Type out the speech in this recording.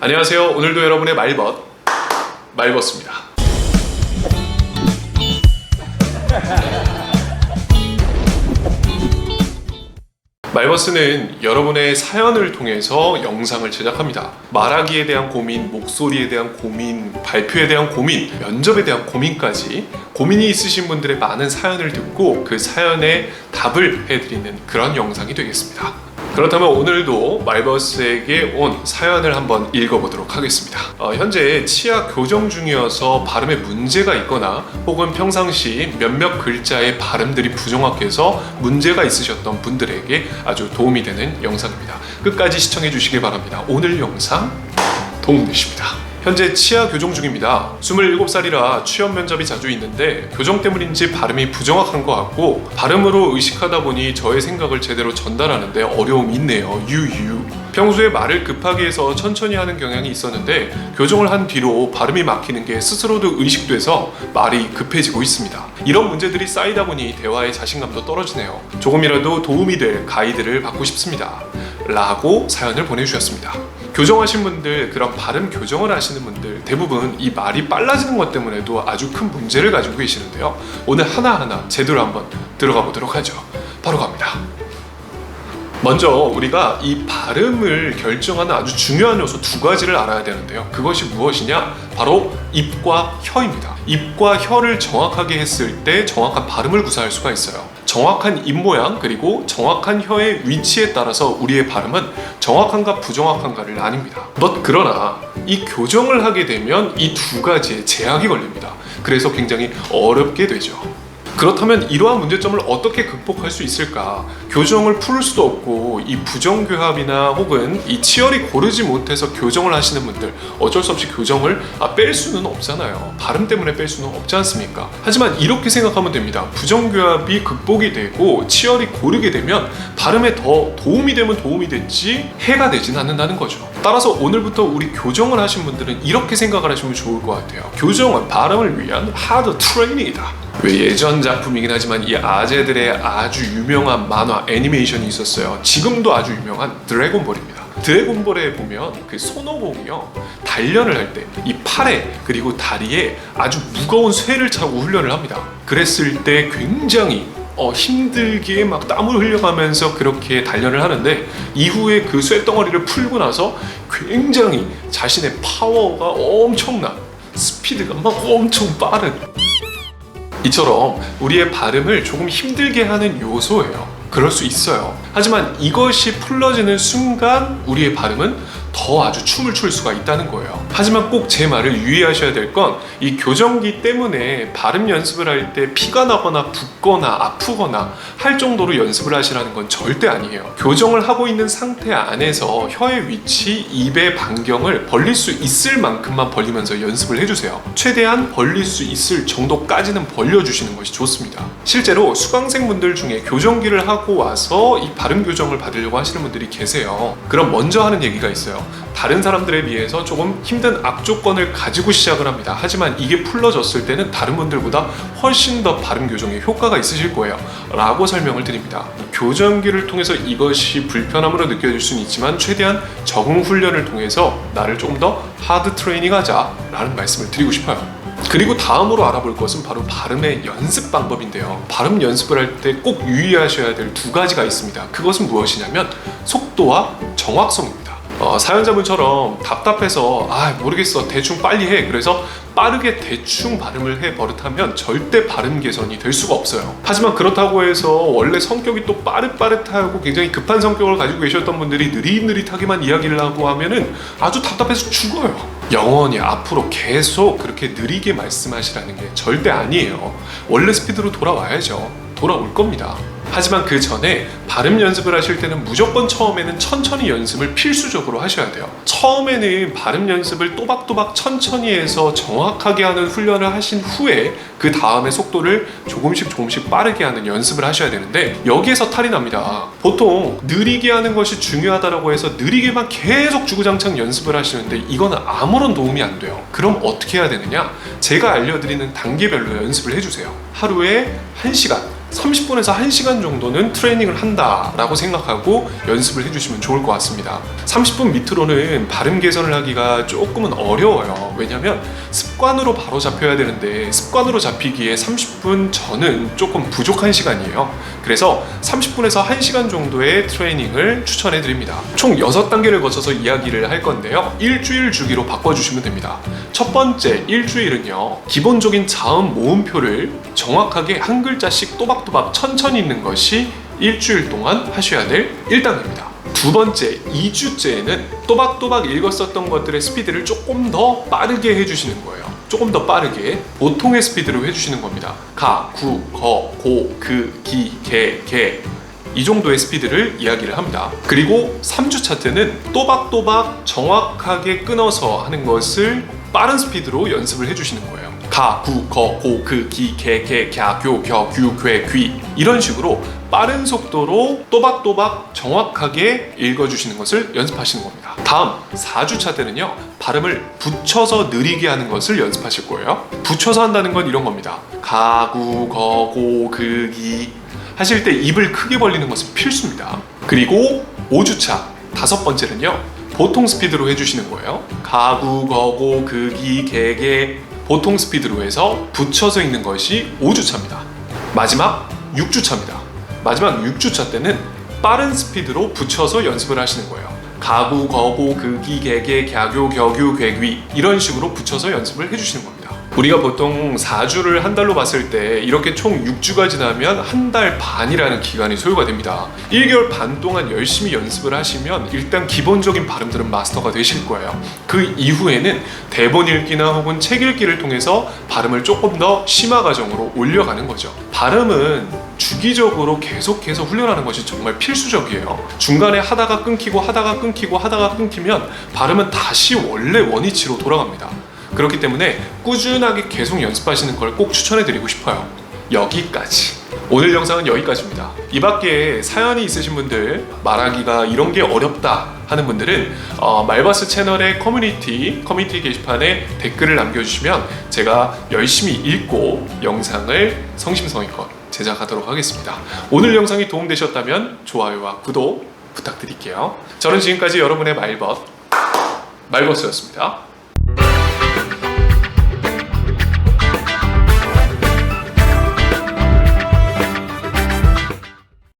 안녕하세요. 오늘도 여러분의 말벗습니다. 말버스는 여러분의 사연을 통해서 영상을 제작합니다. 말하기에 대한 고민, 목소리에 대한 고민, 발표에 대한 고민, 면접에 대한 고민까지 고민이 있으신 분들의 많은 사연을 듣고 그 사연에 답을 해드리는 그런 영상이 되겠습니다. 그렇다면 오늘도 말버스에게 온 사연을 한번 읽어보도록 하겠습니다. 현재 치아 교정 중이어서 발음에 문제가 있거나 혹은 평상시 몇몇 글자의 발음들이 부정확해서 문제가 있으셨던 분들에게 아주 도움이 되는 영상입니다. 끝까지 시청해 주시길 바랍니다. 오늘 영상 도움되십니다. 현재 치아 교정 중입니다. 27살이라 취업 면접이 자주 있는데 교정 때문인지 발음이 부정확한 것 같고 발음으로 의식하다 보니 저의 생각을 제대로 전달하는데 어려움이 있네요. 유유. 평소에 말을 급하게 해서 천천히 하는 경향이 있었는데 교정을 한 뒤로 발음이 막히는 게 스스로도 의식돼서 말이 급해지고 있습니다. 이런 문제들이 쌓이다 보니 대화의 자신감도 떨어지네요. 조금이라도 도움이 될 가이드를 받고 싶습니다. 라고 사연을 보내주셨습니다. 교정하신 분들, 그런 발음 교정을 하시는 분들 대부분 이 말이 빨라지는 것 때문에도 아주 큰 문제를 가지고 계시는데요. 오늘 하나하나 제대로 한번 들어가 보도록 하죠. 바로 갑니다. 먼저 우리가 이 발음을 결정하는 아주 중요한 요소 두 가지를 알아야 되는데요. 그것이 무엇이냐? 바로 입과 혀입니다. 입과 혀를 정확하게 했을 때 정확한 발음을 구사할 수가 있어요. 정확한 입 모양 그리고 정확한 혀의 위치에 따라서 우리의 발음은 정확한가 부정확한가를 나뉩니다. 그러나 이 교정을 하게 되면 이 두 가지에 제약이 걸립니다. 그래서 굉장히 어렵게 되죠. 그렇다면 이러한 문제점을 어떻게 극복할 수 있을까? 교정을 풀 수도 없고 이 부정교합이나 혹은 이 치열이 고르지 못해서 교정을 하시는 분들 어쩔 수 없이 교정을 뺄 수는 없잖아요. 발음 때문에 뺄 수는 없지 않습니까? 하지만 이렇게 생각하면 됩니다. 부정교합이 극복이 되고 치열이 고르게 되면 발음에 더 도움이 되면 도움이 됐지 해가 되진 않는다는 거죠. 따라서 오늘부터 우리 교정을 하신 분들은 이렇게 생각을 하시면 좋을 것 같아요. 교정은 발음을 위한 하드 트레이닝이다. 왜 예전 작품이긴 하지만 이 아재들의 아주 유명한 만화 애니메이션이 있었어요. 지금도 아주 유명한 드래곤볼입니다. 드래곤볼에 보면 그 손오공이요 단련을 할 때 이 팔에 그리고 다리에 아주 무거운 쇠를 차고 훈련을 합니다. 그랬을 때 굉장히 힘들게 막 땀을 흘려가면서 그렇게 단련을 하는데 이후에 그 쇠덩어리를 풀고 나서 굉장히 자신의 파워가 엄청난 스피드가 막 엄청 빠른 이처럼 우리의 발음을 조금 힘들게 하는 요소예요. 그럴 수 있어요. 하지만 이것이 풀러지는 순간 우리의 발음은 더 아주 춤을 출 수가 있다는 거예요. 하지만 꼭 제 말을 유의하셔야 될 건 이 교정기 때문에 발음 연습을 할 때 피가 나거나 붓거나 아프거나 할 정도로 연습을 하시라는 건 절대 아니에요. 교정을 하고 있는 상태 안에서 혀의 위치, 입의 반경을 벌릴 수 있을 만큼만 벌리면서 연습을 해주세요. 최대한 벌릴 수 있을 정도까지는 벌려주시는 것이 좋습니다. 실제로 수강생분들 중에 교정기를 하고 와서 이 발음 교정을 받으려고 하시는 분들이 계세요. 그럼 먼저 하는 얘기가 있어요. 다른 사람들에 비해서 조금 힘든 악조건을 가지고 시작을 합니다. 하지만 이게 풀러졌을 때는 다른 분들보다 훨씬 더 발음 교정에 효과가 있으실 거예요 라고 설명을 드립니다. 교정기를 통해서 이것이 불편함으로 느껴질 수는 있지만 최대한 적응 훈련을 통해서 나를 조금 더 하드 트레이닝 하자 라는 말씀을 드리고 싶어요. 그리고 다음으로 알아볼 것은 바로 발음의 연습 방법인데요. 발음 연습을 할 때 꼭 유의하셔야 될 두 가지가 있습니다. 그것은 무엇이냐면 속도와 정확성입니다. 사연자분처럼 답답해서 모르겠어 대충 빨리 해 그래서 빠르게 대충 발음을 해 버릇하면 절대 발음 개선이 될 수가 없어요. 하지만 그렇다고 해서 원래 성격이 또 빠릿빠릿하고 굉장히 급한 성격을 가지고 계셨던 분들이 느릿느릿하게만 이야기를 하고 하면은 아주 답답해서 죽어요. 영원히 앞으로 계속 그렇게 느리게 말씀하시라는 게 절대 아니에요. 원래 스피드로 돌아와야죠. 돌아올 겁니다. 하지만 그 전에 발음 연습을 하실 때는 무조건 처음에는 천천히 연습을 필수적으로 하셔야 돼요. 처음에는 발음 연습을 또박또박 천천히 해서 정확하게 하는 훈련을 하신 후에 그 다음에 속도를 조금씩 빠르게 하는 연습을 하셔야 되는데 여기에서 탈이 납니다. 보통 느리게 하는 것이 중요하다고 해서 느리게만 계속 주구장창 연습을 하시는데 이거는 아무런 도움이 안 돼요. 그럼 어떻게 해야 되느냐? 제가 알려드리는 단계별로 연습을 해주세요. 하루에 1시간 30분에서 1시간 정도는 트레이닝을 한다라고 생각하고 연습을 해주시면 좋을 것 같습니다. 30분 밑으로는 발음 개선을 하기가 조금은 어려워요. 왜냐면 습관으로 바로 잡혀야 되는데 습관으로 잡히기에 30분 전은 조금 부족한 시간이에요. 그래서 30분에서 1시간 정도의 트레이닝을 추천해 드립니다. 총 6단계를 거쳐서 이야기를 할 건데요. 일주일 주기로 바꿔주시면 됩니다. 첫 번째 일주일은요, 기본적인 자음 모음표를 정확하게 한 글자씩 또박또박 천천히 읽는 것이 일주일 동안 하셔야 될 1단계입니다. 두 번째 2주째에는 또박또박 읽었었던 것들의 스피드를 조금 더 빠르게 해주시는 거예요. 조금 더 빠르게 보통의 스피드로 해주시는 겁니다. 가, 구, 거, 고, 그, 기, 개, 개 이 정도의 스피드를 이야기를 합니다. 그리고 3주차 때는 또박또박 정확하게 끊어서 하는 것을 빠른 스피드로 연습을 해주시는 거예요. 가, 구, 거, 고, 그, 기, 개, 개, 갸, 교, 겨, 규, 괴, 귀 이런 식으로 빠른 속도로 또박또박 정확하게 읽어주시는 것을 연습하시는 겁니다. 다음 4주차 때는요, 발음을 붙여서 느리게 하는 것을 연습하실 거예요. 붙여서 한다는 건 이런 겁니다. 가, 구, 거, 고, 그, 기 하실 때 입을 크게 벌리는 것은 필수입니다. 그리고 5주차 다섯 번째는요, 보통 스피드로 해주시는 거예요. 가, 구, 거, 고, 그, 기, 개, 개 보통 스피드로 해서 붙여서 읽는 것이 5주차입니다. 마지막 6주차입니다. 마지막 6주차 때는 빠른 스피드로 붙여서 연습을 하시는 거예요. 가구, 거고, 그기, 개개, 갸교, 겨규, 괴귀 이런 식으로 붙여서 연습을 해주시는 겁니다. 우리가 보통 4주를 한 달로 봤을 때 이렇게 총 6주가 지나면 한 달 반이라는 기간이 소요가 됩니다. 1개월 반 동안 열심히 연습을 하시면 일단 기본적인 발음들은 마스터가 되실 거예요. 그 이후에는 대본 읽기나 혹은 책 읽기를 통해서 발음을 조금 더 심화 과정으로 올려가는 거죠. 발음은 주기적으로 계속해서 훈련하는 것이 정말 필수적이에요. 중간에 하다가 끊기고 하다가 끊기고 하다가 끊기면 발음은 다시 원래 원위치로 돌아갑니다. 그렇기 때문에 꾸준하게 계속 연습하시는 걸 꼭 추천해 드리고 싶어요. 여기까지. 오늘 영상은 여기까지입니다. 이 밖에 사연이 있으신 분들, 말하기가 이런 게 어렵다 하는 분들은 말버스 채널의 커뮤니티 게시판에 댓글을 남겨주시면 제가 열심히 읽고 영상을 성심성의껏 제작하도록 하겠습니다. 오늘 영상이 도움되셨다면 좋아요와 구독 부탁드릴게요. 저는 지금까지 여러분의 말버스였습니다.